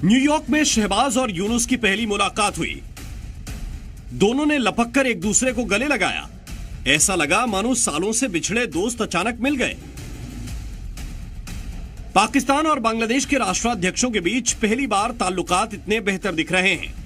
New York में शहबाज और यूनुस की पहली मुलाकात हुई। दोनों ने लपककर एक दूसरे को गले लगाया। ऐसा लगा मानो सालों से बिछड़े दोस्त अचानक मिल गए। पाकिस्तान और बांग्लादेश के राष्ट्राध्यक्षों के बीच पहली बार ताल्लुकात इतने बेहतर दिख रहे हैं।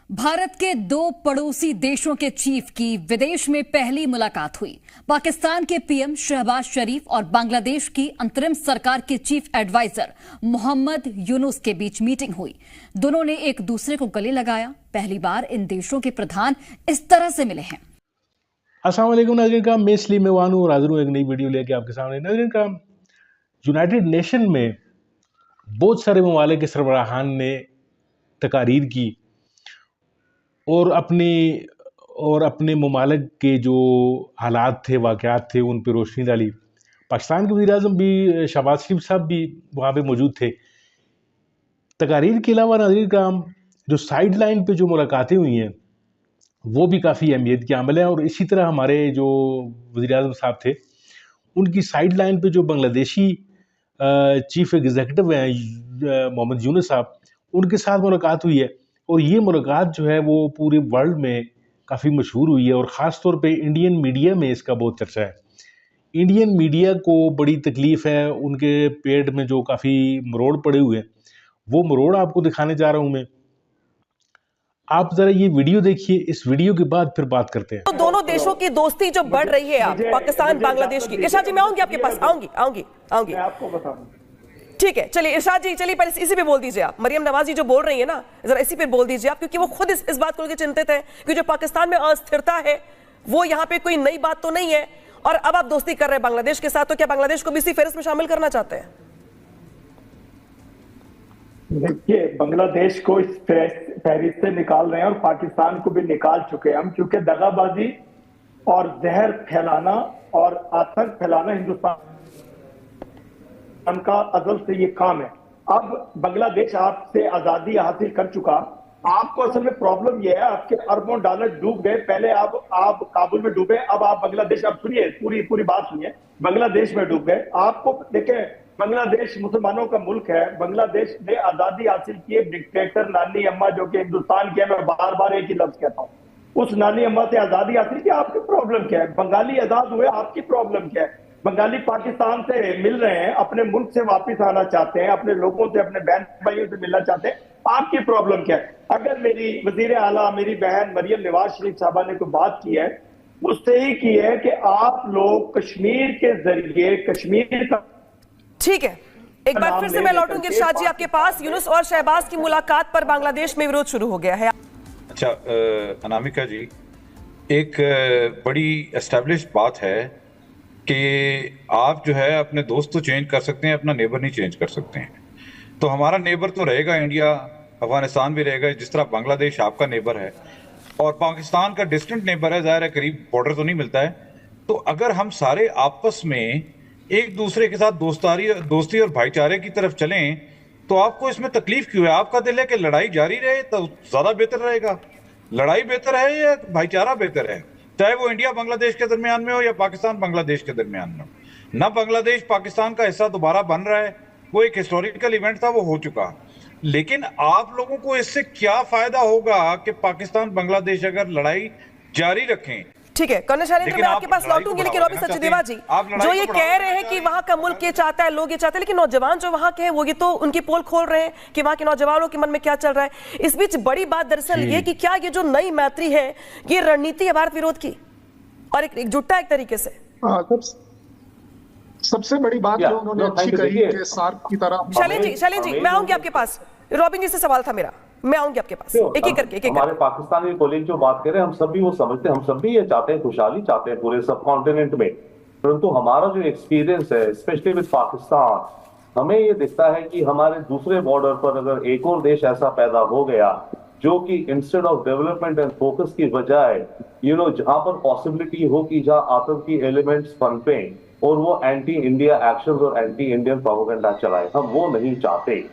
भारत के दो पड़ोसी देशों के चीफ की विदेश में पहली मुलाकात हुई। पाकिस्तान के पीएम शहबाज शरीफ और बांग्लादेश की अंतरिम सरकार के चीफ एडवाइजर मोहम्मद यूनुस के बीच मीटिंग हुई। दोनों ने एक दूसरे को गले लगाया। पहली बार इन देशों के प्रधान इस तरह से मिले हैं। अस्सलाम वालेकुम नाज़रीन का मैं सलीम मेवान हूं और हाजिर हूं एक नई वीडियो लेके आपके सामने। नाज़रीन का यूनाइटेड नेशन में बहुत सारे ममालिक के सरबराहान ने तकारीर की और अपने ममालिक के जो हालात थे, वाक़यात थे, उन पर रोशनी डाली। पाकिस्तान के वज़ीर-ए-आज़म भी शहबाज शरीफ साहब भी वहाँ पे मौजूद थे। तकारीर के अलावा नाज़रीन का जो साइड लाइन पे जो मुलाकातें हुई हैं वो भी काफ़ी अहमियत की हामिल है। और इसी तरह हमारे जो वज़ीर-ए-आज़म साहब थे उनकी साइड लाइन पे जो बांग्लादेशी चीफ एग्जीक्यूटिव हैं मोहम्मद यूनुस साहब, उनके साथ मुलाकात हुई है। और ये मुलाकात जो है वो पूरे वर्ल्ड में काफ़ी मशहूर हुई है और ख़ास तौर पे इंडियन मीडिया में इसका बहुत चर्चा है। इंडियन मीडिया को बड़ी तकलीफ़ है, उनके पेट में जो काफ़ी मरोड़ पड़े हुए हैं, वो मरोड़ आपको दिखाने जा रहा हूँ मैं। आप जरा ये वीडियो देखिए, इस वीडियो के बाद फिर बात करते हैं। तो दोनों देशों की दोस्ती जो बढ़ रही है, आप पाकिस्तान बांग्लादेश की। इरशाद जी मैं आऊंगी आपके पास, आऊंगी मैं आपको बताऊंगा। ठीक है, चलिए इरशाद जी, चलिए पहले इसी पे बोल दीजिए आप। मरियम नवाज जी जो बोल रही है ना, जरा इसी पे बोल दीजिए आप, क्योंकि वो खुद इस बात को लेकर चिंतित है कि जो पाकिस्तान में अस्थिरता है वो यहाँ पे कोई नई बात तो नहीं है। और अब आप दोस्ती कर रहे हैं बांग्लादेश के साथ, तो क्या बांग्लादेश को भी इसी फेहरिस्त में शामिल करना चाहते हैं? देखिए, बांग्लादेश को इस फहरिस्त से निकाल रहे हैं और पाकिस्तान को भी निकाल चुके हैं हम, क्योंकि दगाबाजी और जहर फैलाना और आतंक फैलाना हिंदुस्तान का अजल से ये काम है। अब बांग्लादेश आपसे आजादी हासिल कर चुका। आपको असल में प्रॉब्लम यह है, आपके अरबों डॉलर डूब गए। पहले आप काबुल में डूबे, अब आप बांग्लादेश, अब सुनिए पूरी बात सुनिए, बांग्लादेश में डूब गए। आपको देखें, बांग्लादेश मुसलमानों का मुल्क है। बांग्लादेश ने आजादी हासिल की है डिक्टेटर नानी अम्मा, जो कि हिंदुस्तान की है, मैं बार बार एक ही लफ्ज कहता हूँ, उस नानी अम्मा से आजादी हासिल की। आपकी प्रॉब्लम क्या है? बंगाली आजाद हुए, आपकी प्रॉब्लम क्या है? बंगाली पाकिस्तान से मिल रहे हैं, अपने मुल्क से वापस आना चाहते हैं, अपने लोगों से, अपने बहन भाइयों से मिलना चाहते हैं। आपकी प्रॉब्लम क्या है? अगर मेरी वजीर आला, मेरी बहन मरियम नवाज शरीफ साहबा ने कोई बात की है, उससे ही की है कि आप लोग कश्मीर के जरिए कश्मीर का। ठीक है, एक बार फिर से मैं लौटूंगी इरशाद जी आपके पास। यूनुस और शहबाज की मुलाकात पर बांग्लादेश में विरोध शुरू हो गया है। अच्छा अनामिका जी, एक बड़ी एस्टेब्लिश बात है कि आप जो है अपने दोस्त तो चेंज कर सकते हैं, अपना नेबर नहीं चेंज कर सकते हैं। तो हमारा नेबर तो रहेगा इंडिया, अफगानिस्तान भी रहेगा, जिस तरह बांग्लादेश आपका नेबर है और पाकिस्तान का डिस्टेंट नेबर है, ज़ाहिर है करीब बॉर्डर तो नहीं मिलता है। तो अगर हम सारे आपस में एक दूसरे के साथ दोस्ती और भाईचारे की तरफ चलें तो आपको इसमें तकलीफ क्यों है? आपका दिल है कि लड़ाई जारी रहे तो ज़्यादा बेहतर रहेगा। लड़ाई बेहतर है या भाईचारा बेहतर है? चाहे वो इंडिया बांग्लादेश के दरमियान में हो या पाकिस्तान बांग्लादेश के दरमियान में हो। ना बांग्लादेश पाकिस्तान का हिस्सा दोबारा बन रहा है, वो एक हिस्टोरिकल इवेंट था, वो हो चुका। लेकिन आप लोगों को इससे क्या फायदा होगा कि पाकिस्तान बांग्लादेश अगर लड़ाई जारी रखें? ठीक है, कर्नल शैलेंद्र, मैं आपके पास लौटूंगी, लेकिन रॉबी सचदेवा जी जो ये कह रहे हैं कि वहां का मुल्क ये चाहता है, लोग ये चाहते हैं, लेकिन नौजवान जो वहां के हैं वो ये तो उनकी पोल खोल रहे हैं कि वहां के नौजवानों के मन में क्या चल रहा है। इस बीच बड़ी बात दरअसल ये कि क्या ये जो नई मैत्री है ये रणनीति है भारत विरोध की और एकजुटता एक तरीके से? सबसे बड़ी बात जो उन्होंने अच्छी कही कि सार्क की तरह। शैलेंद्र जी मैं आऊंगी आपके पास। रॉबिन जी से सवाल था मेरा, मैं आऊंगी आपके पास एक एक करके। हमारे पाकिस्तानी कोलीग जो बात कर रहे हैं, हम सब भी वो समझते हैं, हम सब भी ये चाहते हैं, खुशहाली चाहते हैं पूरे सब कॉन्टिनेंट में। परंतु हमारा जो एक्सपीरियंस है स्पेशली विद पाकिस्तान, हमें ये दिखता है कि हमारे दूसरे बॉर्डर पर अगर एक और देश ऐसा पैदा हो गया जो कि instead of development and focus की बजाय जहां पर पॉसिबिलिटी हो कि जहां आतंकी एलिमेंट्स पनपे और वो एंटी इंडिया एक्शन और एंटी इंडियन प्रोपेगेंडा चलाए, हम वो नहीं चाहते।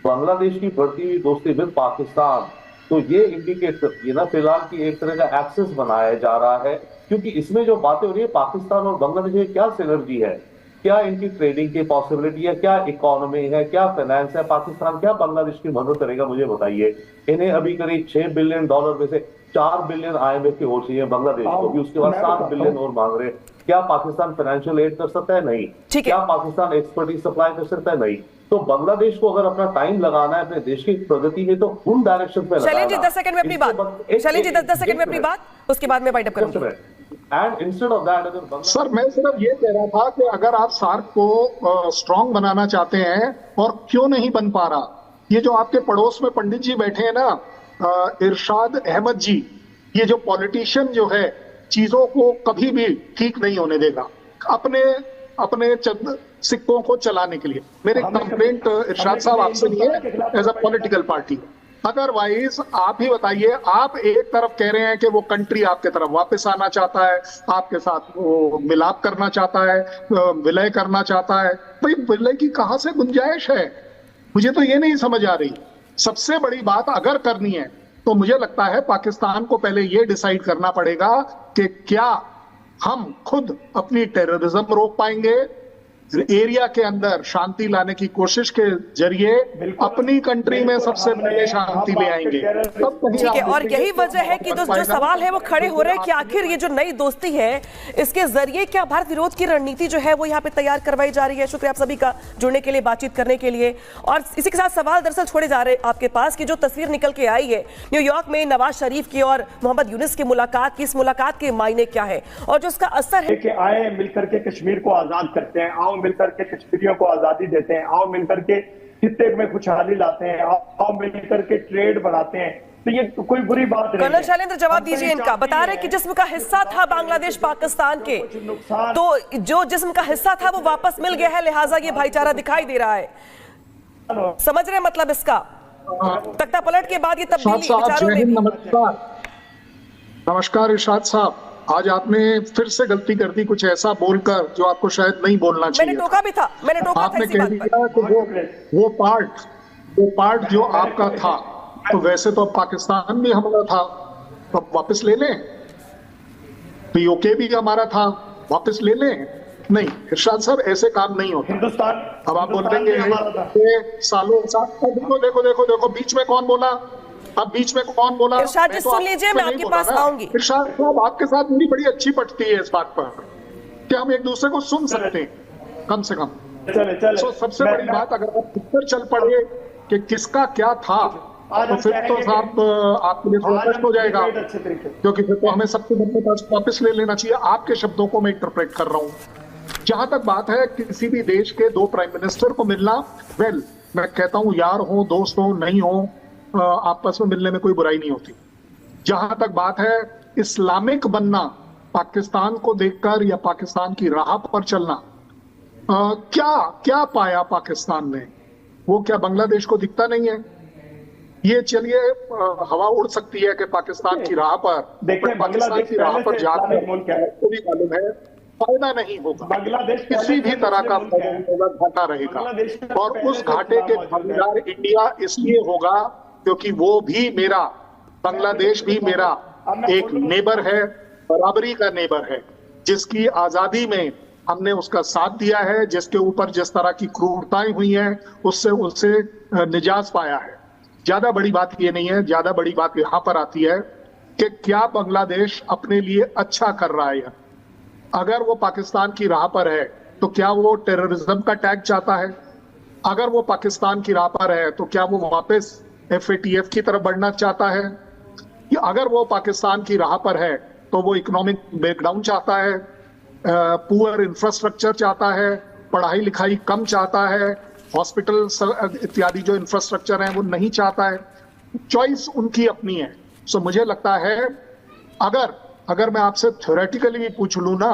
बांग्लादेश की बढ़ती हुई दोस्ती विद पाकिस्तान तो ये इंडिकेट करती है ना फिलहाल की एक तरह का एक्सेस बनाया जा रहा है, क्योंकि इसमें जो बातें हो रही है पाकिस्तान और बांग्लादेश में क्या सिनर्जी है। क्या इनकी ट्रेडिंग की पॉसिबिलिटी है, क्या इकोनॉमी है, क्या फाइनेंस है, पाकिस्तान क्या बांग्लादेश की मदद करेगा, मुझे बताइए। इन्हें अभी करीब $6 बिलियन में से 4 बिलियन IMF की ओर चाहिए बांग्लादेश को भी, उसके बाद 7 बिलियन और मांग रहे। क्या पाकिस्तान फाइनेंशियल एड कर सकता है? नहीं। क्या पाकिस्तान एक्सपर्टीज सप्लाई कर सकता है? नहीं। तो बांग्लादेश को अगर अपना टाइम लगाना है अपने देश की प्रगति में, तो उन डायरेक्शन पे लगाना। शैलेंद्र जी 10 सेकंड में अपनी बात, शैलेंद्र जी 10 सेकंड में अपनी बात, उसके बाद मैं वाइंड अप करूंगा। एंड इंस्टेड ऑफ दैट, अगर सर मैं सिर्फ ये कह रहा था कि अगर आप सार्क को स्ट्रांग बनाना चाहते हैं, और क्यों नहीं बन पा रहा, ये जो आपके पड़ोस में पंडित जी बैठे हैं ना, इरशाद अहमद जी, ये जो पॉलिटिशियन जो है चीजों को कभी भी ठीक नहीं होने देगा अपने चंद सिक्कों को चलाने के लिए। मेरे कंप्लेंट इरशाद साहब आपसे नहीं है as a political party, otherwise आप ही बताइए। आप एक तरफ कह रहे हैं कि वो कंट्री आपके तरफ वापस आना चाहता है, आपके साथ वो मिलाप करना चाहता है, विलय करना चाहता है। भाई विलय की कहां से गुंजाइश है? मुझे तो ये नहीं समझ आ रही। सबसे बड़ी बात अगर करनी है तो मुझे लगता है पाकिस्तान को पहले ये डिसाइड करना पड़ेगा कि क्या हम खुद अपनी टेररिज्म रोक पाएंगे, एरिया के अंदर शांति लाने की कोशिश के जरिए अपनी कंट्री में सबसे पहले शांति ले आएंगे। ठीक है, और यही वजह है कि जो सवाल है वो खड़े हो रहे हैं कि आखिर ये जो नई दोस्ती है इसके जरिए क्या भारत विरोध की रणनीति जो है वो यहाँ पे तैयार करवाई जा रही है। शुक्रिया आप सभी का जुड़ने के लिए, बातचीत करने के लिए। और इसी के साथ सवाल दरअसल छोड़े जा रहे आपके पास कि जो तस्वीर निकल के आई है न्यूयॉर्क में नवाज शरीफ की और मोहम्मद यूनुस की मुलाकात की, इस मुलाकात के मायने क्या है और जो उसका असर है। आए मिलकर के कश्मीर को आजाद करते हैं, आओ मिलकर के कश्मीरियों को आजादी देते हैं, आओ मिलकर के खित्ते में खुशहाली लाते हैं, आओ मिलकर के ट्रेड बढ़ाते हैं, तो ये कोई बुरी बात नहीं है। कर्नल शैलेंद्र जवाब दीजिए इनका। बता रहे कि जिस्म का हिस्सा था बांग्लादेश पाकिस्तान के, तो जो जिस्म का हिस्सा था वो वापस मिल गया है, लिहाजा ये भाईचारा दिखाई दे रहा है। समझ रहे मतलब इसका? तख्ता पलट के बाद ये तब्दीली विचारों में। नमस्कार इरशाद साहब, आज आपने फिर से गलती कर दी, कुछ ऐसा बोलकर जो आपको शायद नहीं बोलना चाहिए। मैंने टोका भी था, मैंने टोका था आपने कह दिया कि वो पार्ट जो आपका था, तो वैसे तो अब पाकिस्तान भी हमारा था, तो अब वापस ले लें। POK भी हमारा था, वापस ले लें। नहीं इरशाद साहब, ऐसे काम नहीं होता। हिंदुस्तान अब आप बोल रहे हैं सालों देखो बीच में कौन बोला? अब बीच में कौन बोला? इरशाद जी सुन लीजिए, मैं आपके पास आऊंगी। इरशाद साहब, आपके साथ मेरी बड़ी अच्छी पटती है इस बात पर कि हम एक दूसरे को सुन सकते हैं कम से कम। तो सबसे बड़ी बात, अगर आप ऊपर चल पड़े कि किसका क्या था, तो फिर तो साहब आपके लिए थोड़ा कष्ट हो जाएगा, क्योंकि फिर तो हमें सबको अपने पास वापस ले लेना चाहिए। आपके शब्दों को मैं इंटरप्रेट कर रहा हूँ। जहां तक बात है किसी भी देश के 2 प्राइम मिनिस्टर को मिलना, मैं कहता हूँ यार हो, दोस्त हो, नहीं हो, आपस में मिलने में कोई बुराई नहीं होती। जहां तक बात है इस्लामिक बनना, पाकिस्तान को देखकर या पाकिस्तान की राह पर चलना, क्या पाया पाकिस्तान ने? वो क्या बांग्लादेश को दिखता नहीं है? ये चलिए हवा उड़ सकती है कि पाकिस्तान की राह पर, पाकिस्तान की राह पर जाकर को भी मालूम है फायदा नहीं होगा, बांग्लादेश किसी भी तरह का घाटा रहेगा। और उस घाटे के भागीदार इंडिया इसलिए होगा क्योंकि वो भी मेरा, बांग्लादेश भी मेरा एक नेबर है, बराबरी का नेबर है, जिसकी आजादी में हमने उसका साथ दिया है, जिसके ऊपर जिस तरह की क्रूरताएं हुई हैं उससे निजात पाया है। ज्यादा बड़ी बात ये नहीं है, ज्यादा बड़ी बात यहाँ पर आती है कि क्या बांग्लादेश अपने लिए अच्छा कर रहा है। अगर वो पाकिस्तान की राह पर है तो क्या वो टेररिज्म का टैग चाहता है? अगर वो पाकिस्तान की राह पर है तो क्या वो वापस FATF की तरफ बढ़ना चाहता है? या अगर वो पाकिस्तान की राह पर है तो वो इकोनॉमिक ब्रेकडाउन चाहता है, पुअर इंफ्रास्ट्रक्चर चाहता है, पढ़ाई लिखाई कम चाहता है, हॉस्पिटल इत्यादि जो इंफ्रास्ट्रक्चर है वो नहीं चाहता है। चॉइस उनकी अपनी है। सो मुझे लगता है अगर मैं आपसे थ्योरेटिकली भी पूछ लूं ना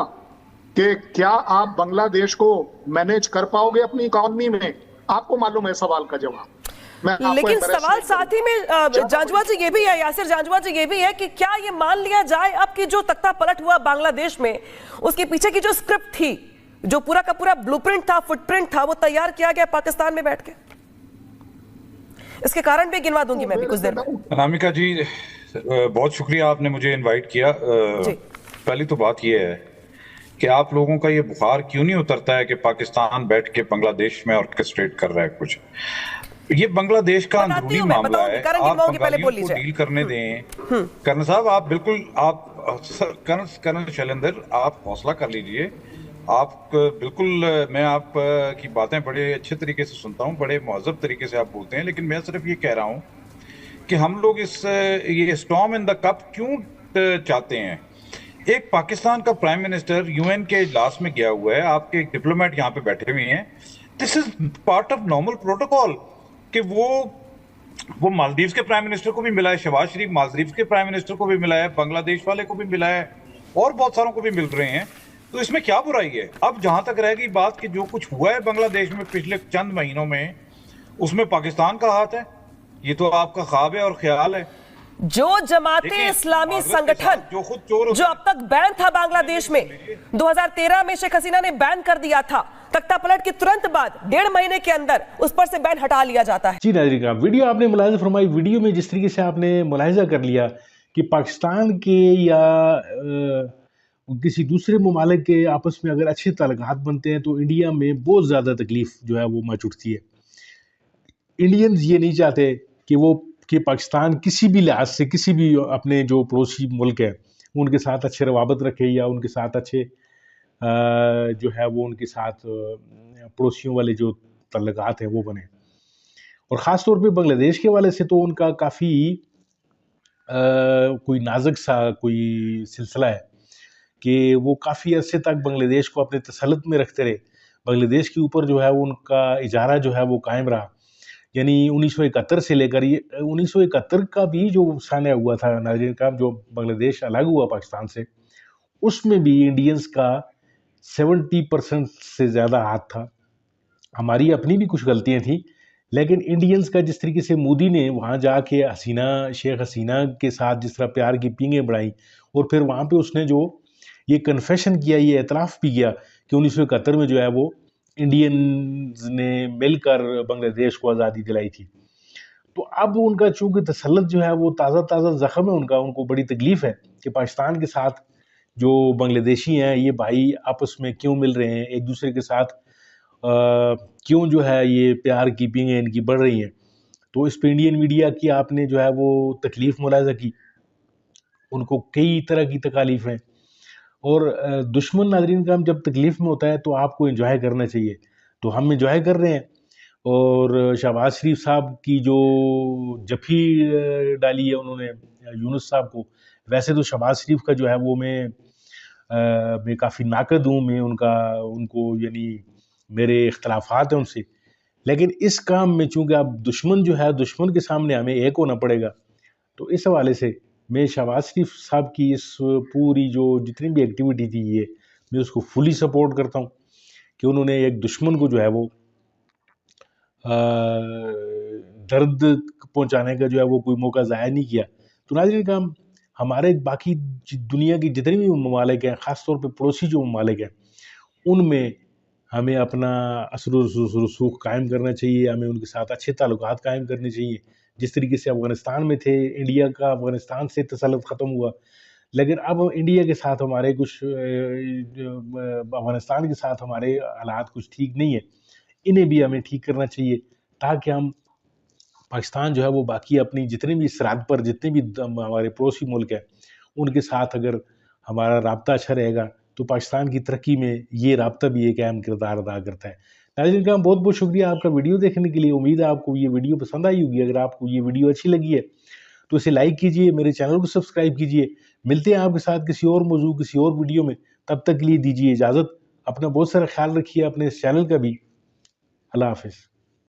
कि क्या आप बांग्लादेश को मैनेज कर पाओगे अपनी इकोनॉमी में, आपको मालूम है सवाल का जवाब। लेकिन सवाल साथ ही में जांजवा जी ये भी है, यासिर जांजवा जी ये भी है कि क्या ये मान लिया जाए अब कि जो तख्ता पलट हुआ बांग्लादेश में, उसके पीछे की जो स्क्रिप्ट थी, जो पूरा का पूरा ब्लूप्रिंट था, फुटप्रिंट था, वो तैयार किया गया पाकिस्तान में बैठ के? इसके कारण भी गिनवा दूंगी मैं भी कुछ देर में। अनामिका जी बहुत शुक्रिया, आपने मुझे इनवाइट किया। पहली तो बात यह है कि आप लोगों का ये बुखार क्यों नहीं उतरता है कि पाकिस्तान बैठ के बांग्लादेश में ऑर्केस्ट्रेट कर रहा है कुछ। ये बांग्लादेश का अंदरूनी मामला है, आप बंगालियों को डील करने दें। कर्नल साहब आप बिल्कुल, आप कर्नल शैलेंद्र आप हौसला कर लीजिए। आप बिल्कुल, मैं आप की बातें बड़े अच्छे तरीके से सुनता हूँ, बड़े महज़ब तरीके से आप बोलते हैं, लेकिन मैं सिर्फ ये कह रहा हूँ कि हम लोग ये स्टॉर्म इन द कप क्यों चाहते हैं। एक पाकिस्तान का प्राइम मिनिस्टर यूएन के इजलास में गया हुआ है, आपके एक डिप्लोमेट यहाँ पे बैठे हुए हैं। This is part of normal protocol कि वो मालदीव के प्राइम मिनिस्टर को भी मिला है, शहबाज शरीफ मालदीव के प्राइम मिनिस्टर को भी मिला है, बांग्लादेश वाले को भी मिला है, और बहुत सारों को भी मिल रहे हैं। तो इसमें क्या बुराई है। अब जहां तक रह गई बात कि जो कुछ हुआ है बांग्लादेश में पिछले चंद महीनों में, उसमें पाकिस्तान का हाथ है, ये तो आपका ख्वाब है और ख्याल है। जो जमाते इस्लामी संगठन जो अब तक बैन था बांग्लादेश में, 2013 में शेख हसीना ने बैन कर दिया था, तख्ता पलट के तुरंत बाद 1.5 महीने के अंदर उस पर से बैन हटा लिया जाता है। जी नाज़रीन का वीडियो आपने मुलाहिजा फरमाई। वीडियो में जिस तरीके से आपने मुलाहिजा कर लिया कि पाकिस्तान के या किसी दूसरे ममालिक के आपस में अगर अच्छे ताल्लुकात बनते हैं तो इंडिया में बहुत ज़्यादा तकलीफ जो है वो मच उठती है। इंडियंस ये नहीं चाहते कि पाकिस्तान किसी भी लिहाज से किसी भी अपने जो पड़ोसी मुल्क है उनके साथ अच्छे रवाबत रखे या उनके साथ अच्छे जो है वो उनके साथ पड़ोसियों वाले जो ताल्लुकात हैं वो बने। और ख़ास तौर पे बांग्लादेश के वाले से तो उनका काफ़ी कोई नाजुक सा कोई सिलसिला है कि वो काफ़ी अरसे तक बांग्लादेश को अपने तसल्लुत में रखते रहे। बांग्लादेश के ऊपर जो है वो उनका इजारा जो है वो कायम रहा। यानी 1971 से लेकर ये 1971 का भी जो सानिया हुआ था नाज़रीन का, जो बांग्लादेश अलग हुआ पाकिस्तान से, उसमें भी इंडियंस का 70% से ज़्यादा हाथ था। हमारी अपनी भी कुछ गलतियाँ थी, लेकिन इंडियंस का जिस तरीके से मोदी ने वहाँ जाके शेख हसीना के साथ जिस तरह प्यार की पींगें बढ़ाई, और फिर वहाँ पे उसने जो ये कन्फेशन किया, ये एतराफ़ भी किया कि 1971 में जो है वो इंडियंस ने मिलकर बांग्लादेश को आज़ादी दिलाई थी। तो अब उनका चूँकि तसल्लुत जो है वो ताज़ा ज़ख्म है उनको बड़ी तकलीफ़ है कि पाकिस्तान के साथ जो बांग्लादेशी हैं ये भाई आपस में क्यों मिल रहे हैं, एक दूसरे के साथ क्यों जो है ये प्यार की पींगें इनकी बढ़ रही हैं। तो इस पे इंडियन मीडिया की आपने जो है वो तकलीफ़ मुलाहिजा की, उनको कई तरह की तकालीफ़ हैं। और दुश्मन नाज़रीन का जब तकलीफ़ में होता है तो आपको एंजॉय करना चाहिए, तो हम एंजॉय कर रहे हैं। और शहबाज शरीफ साहब की जो जफ़ी डाली है उन्होंने यूनुस साहब को, वैसे तो शहबाज शरीफ का जो है वो मैं काफ़ी नाकद हूँ, मैं उनको यानी मेरे इख्तलाफात हैं उनसे, लेकिन इस काम में चूँकि अब दुश्मन जो है, दुश्मन के सामने हमें एक होना पड़ेगा। तो इस हवाले से मैं शहबाज शरीफ साहब की इस पूरी जो जितनी भी एक्टिविटी थी ये मैं उसको फुली सपोर्ट करता हूँ कि उन्होंने एक दुश्मन को जो है वो दर्द पहुँचाने का जो है वो कोई मौका ज़ाया नहीं किया। तो नाज़रीन का हमारे बाकी दुनिया की जितने भी ममालिक हैं, ख़ास तौर पे पड़ोसी जो ममालिक हैं, उनमें हमें अपना असर रसूख कायम करना चाहिए, हमें उनके साथ अच्छे ताल्लुकात कायम करने चाहिए। जिस तरीके से अफ़गानिस्तान में थे, इंडिया का अफ़गानिस्तान से तसल्लुत ख़त्म हुआ, लेकिन अब इंडिया के साथ हमारे कुछ अफ़गानिस्तान के साथ हमारे हालात कुछ ठीक नहीं है, इन्हें भी हमें ठीक करना चाहिए ताकि हम पाकिस्तान जो है वो बाकी अपनी जितने भी सरहद पर जितने भी हमारे पड़ोसी मुल्क हैं उनके साथ अगर हमारा राब्ता अच्छा रहेगा तो पाकिस्तान की तरक्की में ये राब्ता भी एक अहम किरदार अदा करता है। नाज़रीन का बहुत बहुत शुक्रिया आपका वीडियो देखने के लिए। उम्मीद है आपको ये वीडियो पसंद आई होगी। अगर आपको ये वीडियो अच्छी लगी है तो इसे लाइक कीजिए, मेरे चैनल को सब्सक्राइब कीजिए। मिलते हैं आपके साथ किसी और मौजू किसी और वीडियो में, तब तक के लिए दीजिए इजाज़त। अपना बहुत सारा ख्याल रखिए, अपने इस चैनल का भी। अल्लाह हाफ़िज़।